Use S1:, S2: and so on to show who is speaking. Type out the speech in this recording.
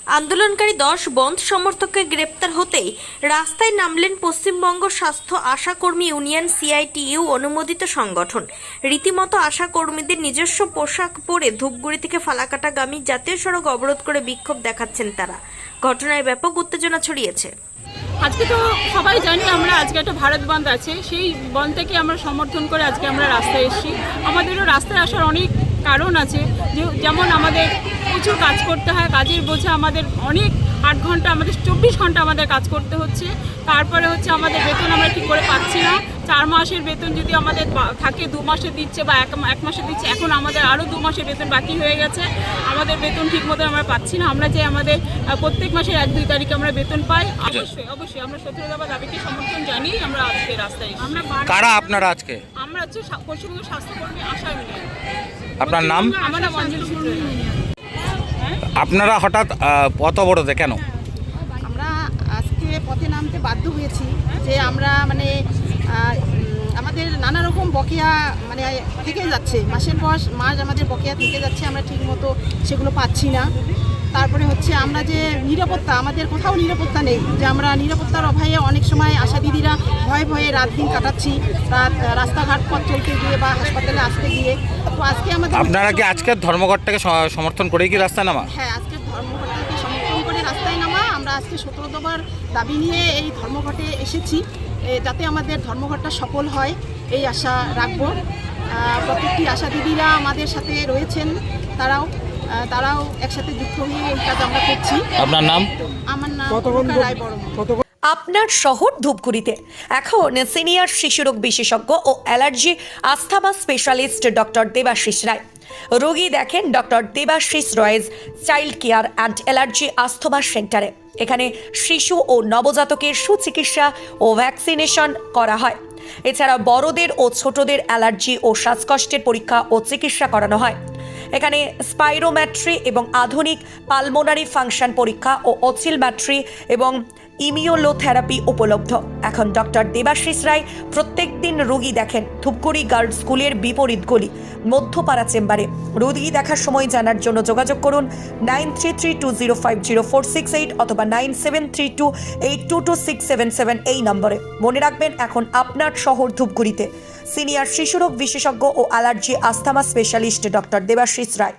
S1: আন্দোলনকারী 10 বন্ধ সমর্থককে গ্রেপ্তার হতেই রাস্তায় নামলেন পশ্চিমবঙ্গ স্বাস্থ্য আশাকর্মী ইউনিয়ন সিআইটিইউ অনুমোদিত সংগঠন। রীতিমতো আশাকর্মীদের নিজস্ব পোশাক পরে ধূপগুড়ি থেকে ফালাকাটাগামী জাতীয় সড়ক অবরোধ করে বিক্ষোভ দেখাচ্ছেন তারা। ঘটনায় ব্যাপক উত্তেজনা ছড়িয়েছে।
S2: আজকে তো সবাই জানি আমরা আজকে একটা ভারত বন্ধ আছে, সেই বন্ধটাকে আমরা সমর্থন করে আজকে আমরা রাস্তায় এসেছি। আমাদেরও রাস্তায় আসার অনেক কারণ আছে, যেমন আমাদের প্রচুর কাজ করতে হয়, কাজের বোঝা আমাদের অনেক 8 ঘন্টা, আমাদের 24 ঘন্টা আমাদের কাজ করতে হচ্ছে। তারপরে হচ্ছে আমাদের বেতন আমরা ঠিক করে পাচ্ছি না। 4 মাসের বেতন যদি আমাদের থাকে 2 মাসে দিচ্ছে বা এক মাসে দিচ্ছে, এখন আমাদের আরও 2 মাসের বেতন বাকি হয়ে গেছে। আমাদের বেতন ঠিক মতো আমরা পাচ্ছি না। আমরা যে আমাদের প্রত্যেক মাসের 1-2 তারিখে আমরা বেতন পাই। অবশ্যই আমরা 17 দফা দাবিকে সমর্থন জানিয়ে আমরা আজকে রাস্তায় এসেছি।
S3: কারা আপনারা আজকে?
S2: আমরা হচ্ছে পশ্চিমবঙ্গ স্বাস্থ্যকর্মী আশা ইউনিয়ন।
S3: আপনার নাম?
S2: আমার নাম অঞ্জলি সূত্র।
S3: আপনারা হঠাৎ পথ অবরোধে কেন?
S4: আমরা আজকে পথে নামতে বাধ্য হয়েছি যে আমরা আমাদের নানা রকম বকেয়া থেকে যাচ্ছে, মাসের পর মাস আমাদের বকেয়া থেকে যাচ্ছে, আমরা ঠিকমতো সেগুলো পাচ্ছি না। তারপরে হচ্ছে আমরা যে নিরাপত্তা, আমাদের কোথাও নিরাপত্তা নেই, যে আমরা নিরাপত্তার অভাবে অনেক সময় আশা দিদিরা ভয়ে ভয়ে রাত দিন কাটাচ্ছি, রাস্তাঘাট পথ চলতে গিয়ে বা হাসপাতালে আসতে গিয়ে। তো আজকে আমাদের
S3: আপনারা কি আজকের ধর্মঘটটাকে সমর্থন করেই কি রাস্তায় নামা?
S4: হ্যাঁ, আজকে ধর্মঘটটাকে সমর্থন করে রাস্তায় নামা। আমরা আজকে 17 দফার দাবি নিয়ে এই ধর্মঘটে এসেছি, যাতে আমাদের ধর্মঘটটা সফল হয় এই আশা রাখবো। প্রত্যেকটি আশা দিদিরা আমাদের সাথে রয়েছেন, তারাও একসাথে যুক্ত হয়ে এই কাজ আমরা করছি।
S3: আপনার নাম?
S4: আমার নাম রায় বর্মন।
S1: আপনার শহর ধূপগুড়িতে এখন সিনিয়র শিশুরোগ বিশেষজ্ঞ ও allergy asthma specialist doctor Debashis Roy. রোগী দেখেন doctor Debashis Roy's child care and allergy asthma সেন্টারে। এখানে শিশু ও নবজাতকের সুচিকিৎসা ও ভ্যাকসিনেশন করা হয়। এছাড়া বড়দের ও ছোটদের অ্যালার্জি ও শ্বাসকষ্টের পরীক্ষা ও চিকিৎসা করানো হয়। এখানে স্পাইরোমেট্রি এবং আধুনিক পালমোনারি ফাংশন পরীক্ষা ও অসিলমেট্রি এবং ইমিউনোথেরাপি উপলব্ধ। এখন ডক্টর দেবাশিস রায় প্রত্যেক দিন রোগী দেখেন ধূপগুড়ি গার্লস স্কুলের বিপরীত গলি মধ্যপাড়া চেম্বারে। রোগী দেখার সময় জানার জন্য যোগাযোগ করুন 9332050468 অথবা 9732822677 এই নম্বরে। মনে রাখবেন, এখন আপনার শহর ধূপগুড়িতে সিনিয়র শিশুরোগ বিশেষজ্ঞ ও allergy asthma specialist doctor Debashis রায়।